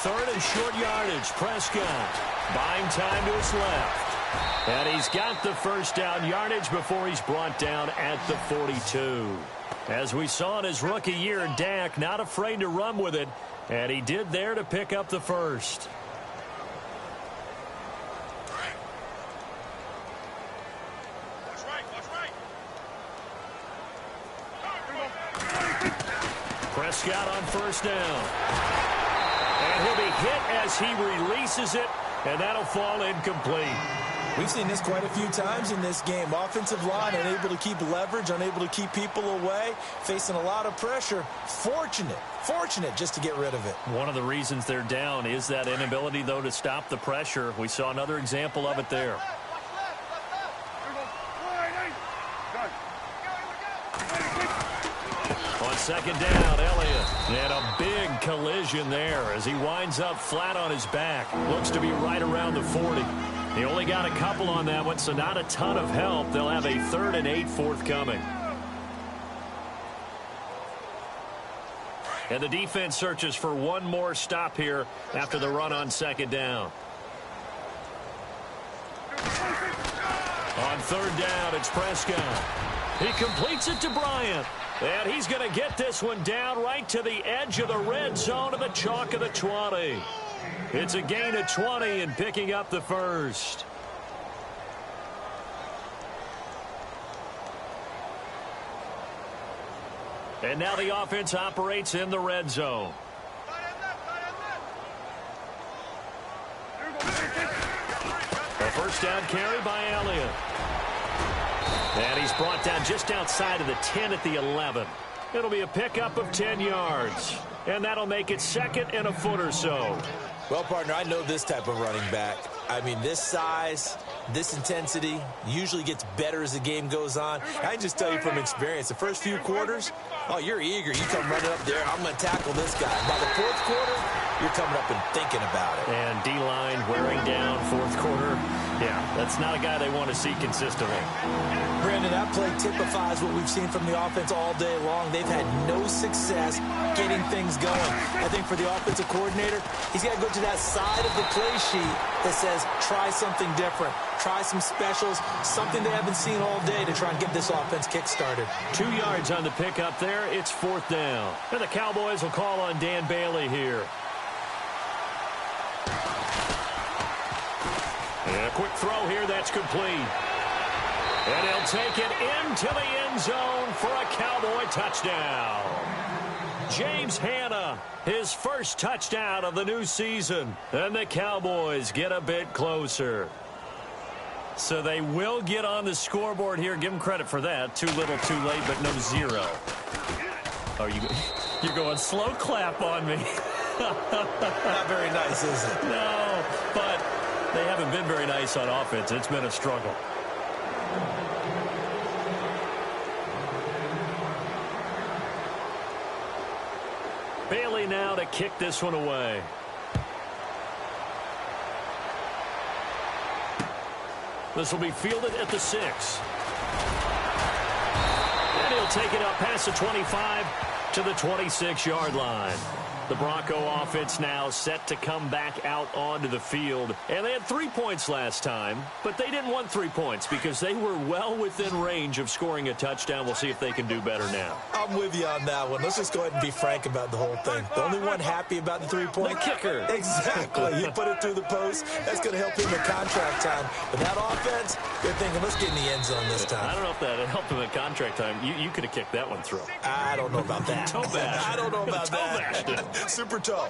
Third and short yardage. Prescott buying time to his left. And he's got the first down yardage before he's brought down at the 42. As we saw in his rookie year, Dak not afraid to run with it, and he did there to pick up the first. Prescott on first down. And he'll be hit as he releases it, and that'll fall incomplete. We've seen this quite a few times in this game. Offensive line unable to keep leverage, unable to keep people away, facing a lot of pressure. Fortunate just to get rid of it. One of the reasons they're down is that inability, though, to stop the pressure. We saw another example of it there. On second down, Elliott. And a big collision there as he winds up flat on his back. Looks to be right around the 40. He only got a couple on that one, so not a ton of help. They'll have a 3rd and 8 forthcoming. And the defense searches for one more stop here after the run on second down. On third down, it's Prescott. He completes it to Bryant. And he's going to get this one down right to the edge of the red zone of the chalk of the 20. It's a gain of 20 and picking up the first. And now the offense operates in the red zone. A first down carry by Elliott. And he's brought down just outside of the 10 at the 11. It'll be a pickup of 10 yards. And that'll make it 2nd and a foot or so. Well, partner, I know this type of running back. I mean, this size, this intensity usually gets better as the game goes on. I can just tell you from experience, the first few quarters, oh, you're eager. You come running up there, I'm going to tackle this guy. By the 4th quarter, you're coming up and thinking about it. And D-line wearing down 4th quarter. Yeah, that's not a guy they want to see consistently. Brandon, that play typifies what we've seen from the offense all day long. They've had no success getting things going. I think for the offensive coordinator, he's got to go to that side of the play sheet that says, try something different. Try some specials, something they haven't seen all day to try and get this offense kick-started. 2 yards on the pickup there. It's 4th down. And the Cowboys will call on Dan Bailey here. And a quick throw here, that's complete. And he'll take it into the end zone for a Cowboy touchdown. James Hanna, his first touchdown of the new season. And the Cowboys get a bit closer. So they will get on the scoreboard here. Give them credit for that. Too little, too late, but no 0. Oh, you're going slow clap on me. Not very nice, is it? No, but they haven't been very nice on offense. It's been a struggle. Bailey now to kick this one away. This will be fielded at the 6. And he'll take it up past the 25 to the 26-yard line. The Bronco offense now set to come back out onto the field. And they had 3 points last time, but they didn't want 3 points because they were well within range of scoring a touchdown. We'll see if they can do better now. I'm with you on that one. Let's just go ahead and be frank about the whole thing. The only one happy about the 3-point? The kicker. Exactly. You put it through the post. That's going to help him at contract time. But that offense, they're thinking, let's get in the end zone this time. I don't know if that helped him at contract time. You could have kicked that one through. I don't know about that. Toe bash. I don't know about that. Toe bashed. Super toe.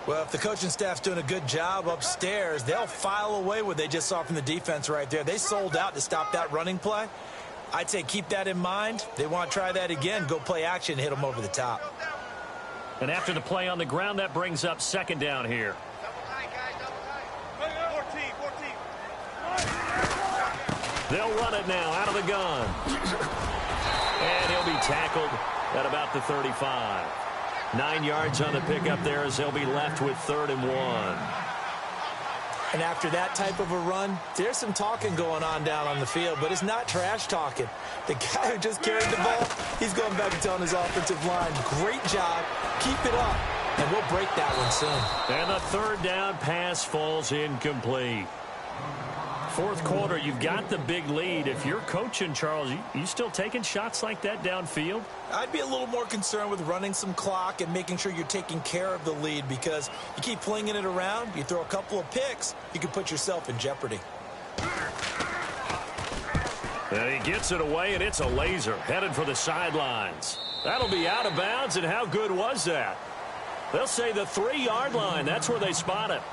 Well, if the coaching staff's doing a good job upstairs, they'll file away what they just saw from the defense right there. They sold out to stop that running play. I'd say keep that in mind. They want to try that again. Go play action, hit them over the top. And after the play on the ground, that brings up second down here. They'll run it now out of the gun. And he'll be tackled at about the 35. 9 yards on the pickup there as they'll be left with 3rd and 1. And after that type of a run, there's some talking going on down on the field, but it's not trash talking. The guy who just carried the ball, he's going back and telling his offensive line, great job, keep it up, and we'll break that one soon. And the 3rd down pass falls incomplete. 4th quarter, you've got the big lead. If you're coaching, Charles, you still taking shots like that downfield? I'd be a little more concerned with running some clock and making sure you're taking care of the lead, because you keep flinging it around, you throw a couple of picks, you can put yourself in jeopardy. And he gets it away, and it's a laser headed for the sidelines. That'll be out of bounds, and how good was that? They'll say the 3-yard line. That's where they spot it.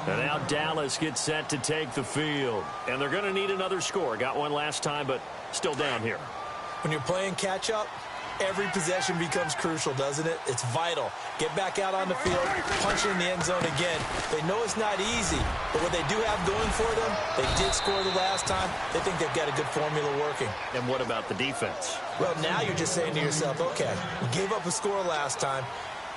And now Dallas gets set to take the field. And they're going to need another score. Got one last time, but still down here. When you're playing catch-up, every possession becomes crucial, doesn't it? It's vital. Get back out on the field, punch in the end zone again. They know it's not easy, but what they do have going for them, they did score the last time. They think they've got a good formula working. And what about the defense? Well, now you're just saying to yourself, okay, we gave up a score last time.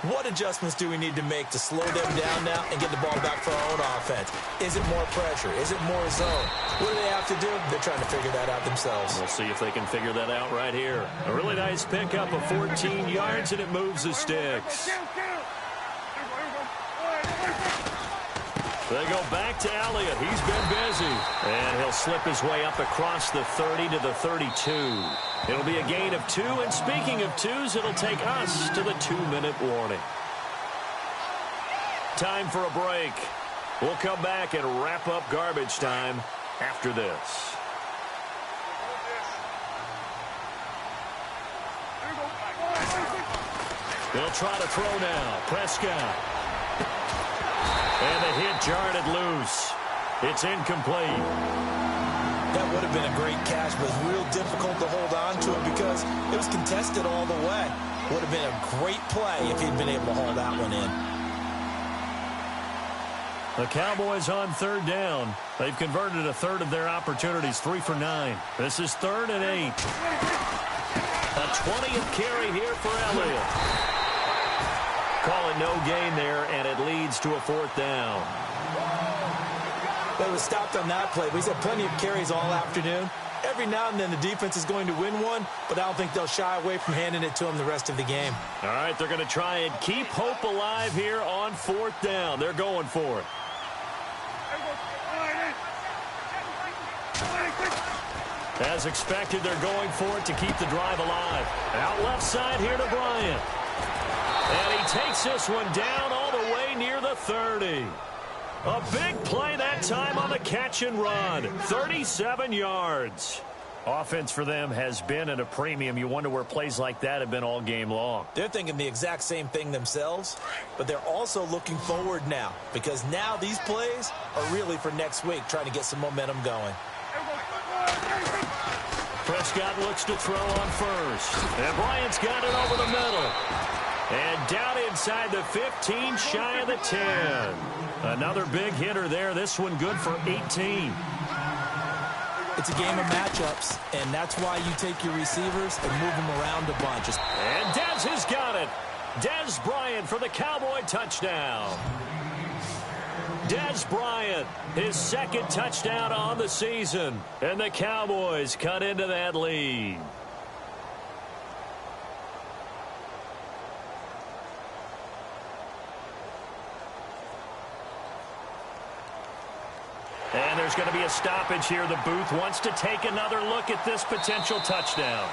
What adjustments do we need to make to slow them down now and get the ball back for our own offense? Is it more pressure? Is it more zone? What do they have to do? They're trying to figure that out themselves. We'll see if they can figure that out right here. A really nice pickup of 14 yards, and it moves the sticks. They go back to Elliott. He's been busy. And he'll slip his way up across the 30 to the 32. It'll be a gain of 2. And speaking of 2s, it'll take us to the 2-minute warning. Time for a break. We'll come back and wrap up garbage time after this. They'll try to throw now. Prescott. And the hit jarred it loose. It's incomplete. That would have been a great catch, but it's real difficult to hold on to it because it was contested all the way. Would have been a great play if he'd been able to haul that one in. The Cowboys on 3rd down. They've converted a third of their opportunities, 3 for 9. This is 3rd and 8. A 20th carry here for Elliott. Call it no gain there, and it leads to a 4th down. Well, it was stopped on that play, but he's had plenty of carries all afternoon. Every now and then the defense is going to win one, but I don't think they'll shy away from handing it to him the rest of the game. All right, they're going to try and keep hope alive here on 4th down. They're going for it. As expected, they're going for it to keep the drive alive. Out left side here to Bryant. And he takes this one down all the way near the 30. A big play that time on the catch and run. 37 yards. Offense for them has been at a premium. You wonder where plays like that have been all game long. They're thinking the exact same thing themselves, but they're also looking forward now because now these plays are really for next week, trying to get some momentum going. Prescott looks to throw on first. And Bryant's got it over the middle. And down inside the 15, shy of the 10. Another big hitter there. This one good for 18. It's a game of matchups, and that's why you take your receivers and move them around a bunch. And Dez has got it. Dez Bryant for the Cowboy touchdown. Dez Bryant, his 2nd touchdown on the season. And the Cowboys cut into that lead. And there's going to be a stoppage here. The booth wants to take another look at this potential touchdown.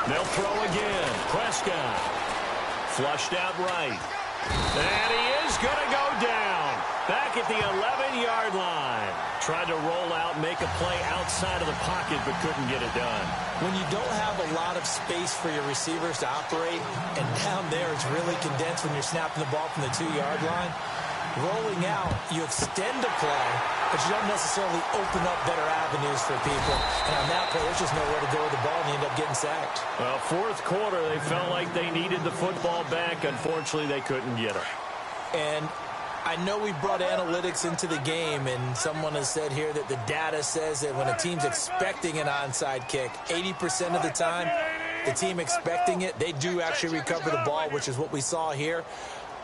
They'll throw again. Prescott. Flushed out right. And he is going to go down. Back at the 11-yard line. Tried to roll out, make a play outside of the pocket, but couldn't get it done. When you don't have a lot of space for your receivers to operate, and down there it's really condensed when you're snapping the ball from the 2-yard line, rolling out, you extend the play, but you don't necessarily open up better avenues for people. And on that play, there's just nowhere to go with the ball, and you end up getting sacked. Well, fourth quarter, they felt like they needed the football back. Unfortunately, they couldn't get it. And I know we brought analytics into the game, and someone has said here that the data says that when a team's expecting an onside kick, 80% of the time, the team expecting it, they do actually recover the ball, which is what we saw here.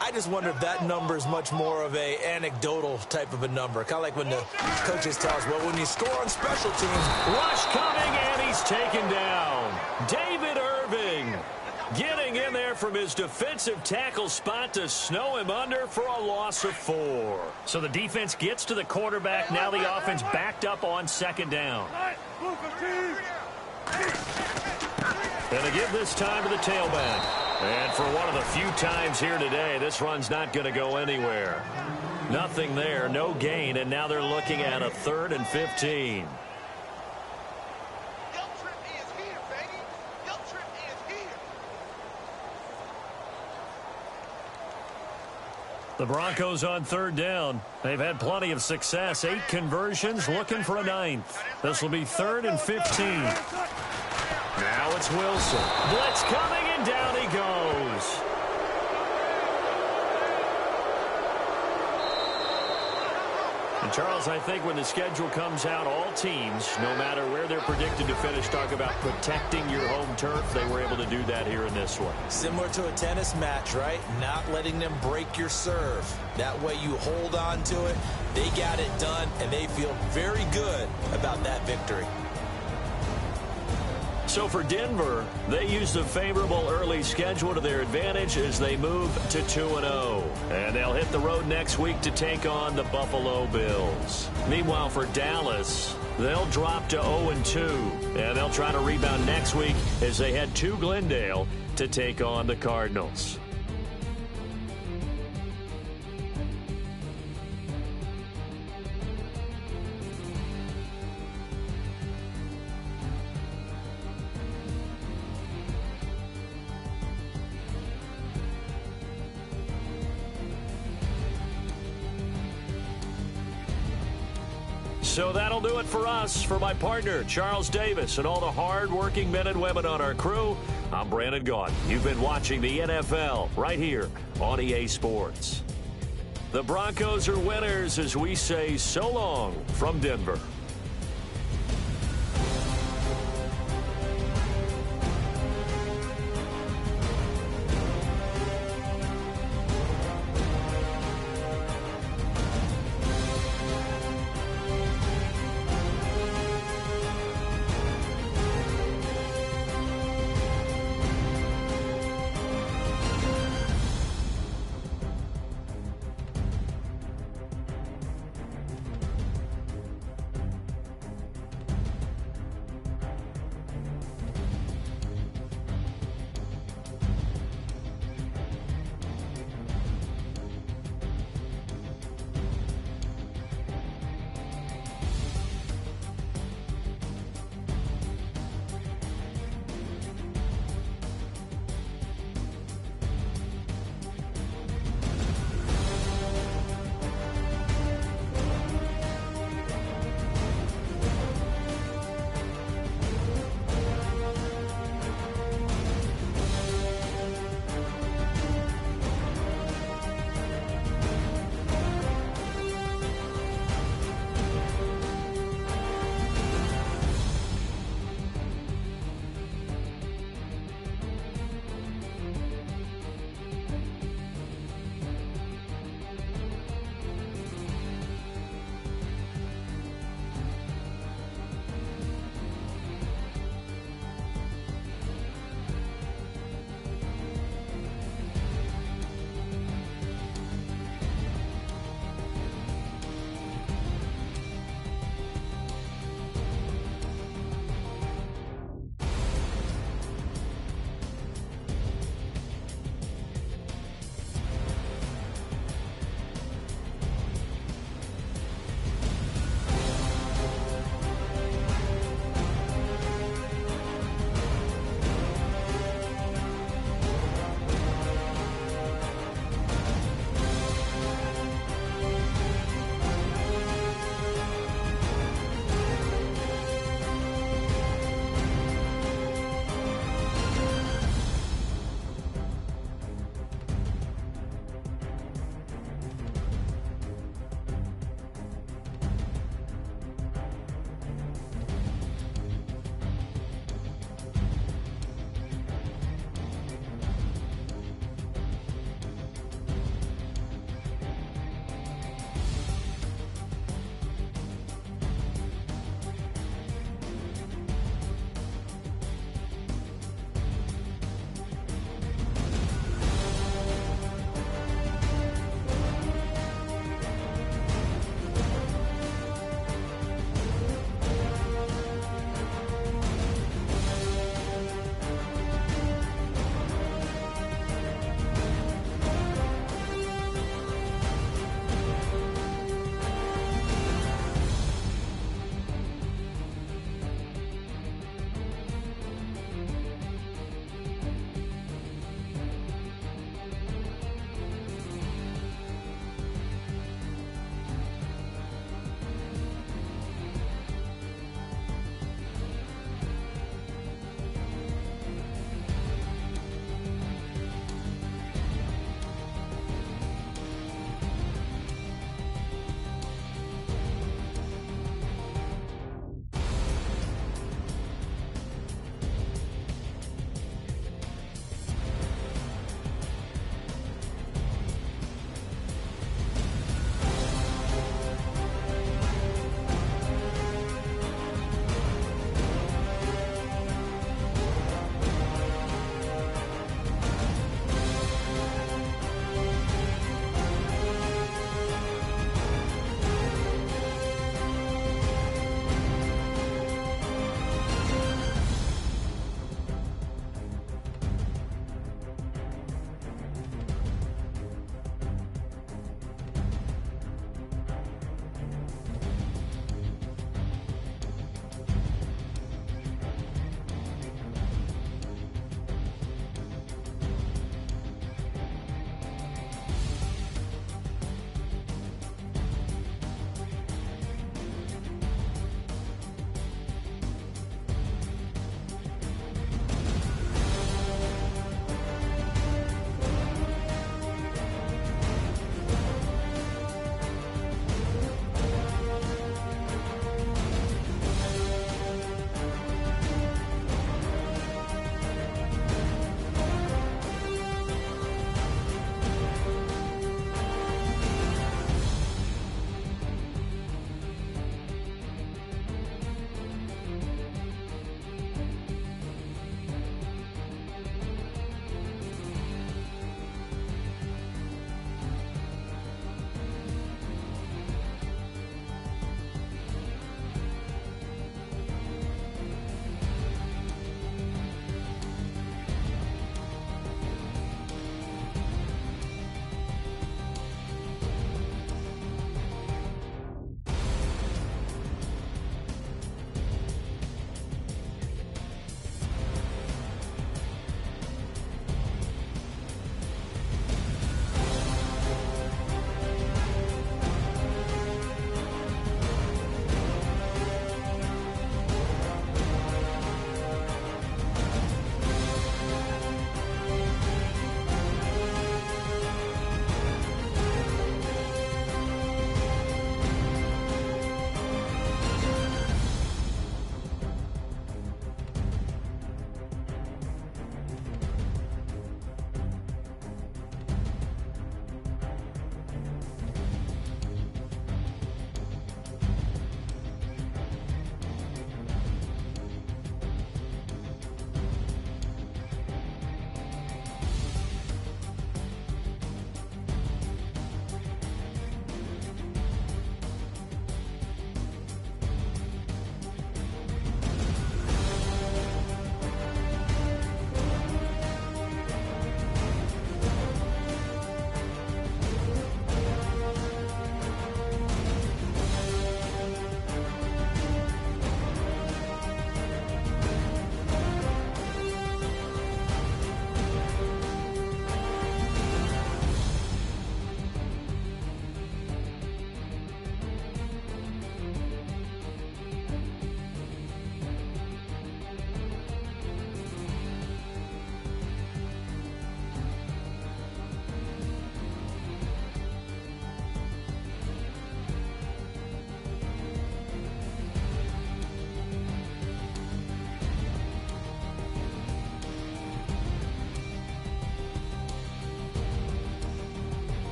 I just wonder if that number is much more of a anecdotal type of a number. Kind of like when the coaches tell us, well, when you score on special teams. Rush coming, and he's taken down. David Irving getting in there from his defensive tackle spot to snow him under for a loss of 4. So the defense gets to the quarterback. Now the offense backed up on second down. And they give this time to the tailback. And for one of the few times here today, this run's not going to go anywhere. Nothing there, no gain, and now they're looking at a 3rd and 15. The Broncos on 3rd down. They've had plenty of success. 8 conversions, looking for a 9th. This will be 3rd and 15. Now it's Wilson. Blitz coming, and down he goes. And Charles, I think when the schedule comes out, all teams, no matter where they're predicted to finish, talk about protecting your home turf. They were able to do that here in this one. Similar to a tennis match, right? Not letting them break your serve. That way you hold on to it. They got it done, and they feel very good about that victory. So for Denver, they used a favorable early schedule to their advantage as they move to 2-0. And they'll hit the road next week to take on the Buffalo Bills. Meanwhile, for Dallas, they'll drop to 0-2. And they'll try to rebound next week as they head to Glendale to take on the Cardinals. So that'll do it for us. For my partner, Charles Davis, and all the hard-working men and women on our crew, I'm Brandon Gaudin. You've been watching the NFL right here on EA Sports. The Broncos are winners as we say so long from Denver.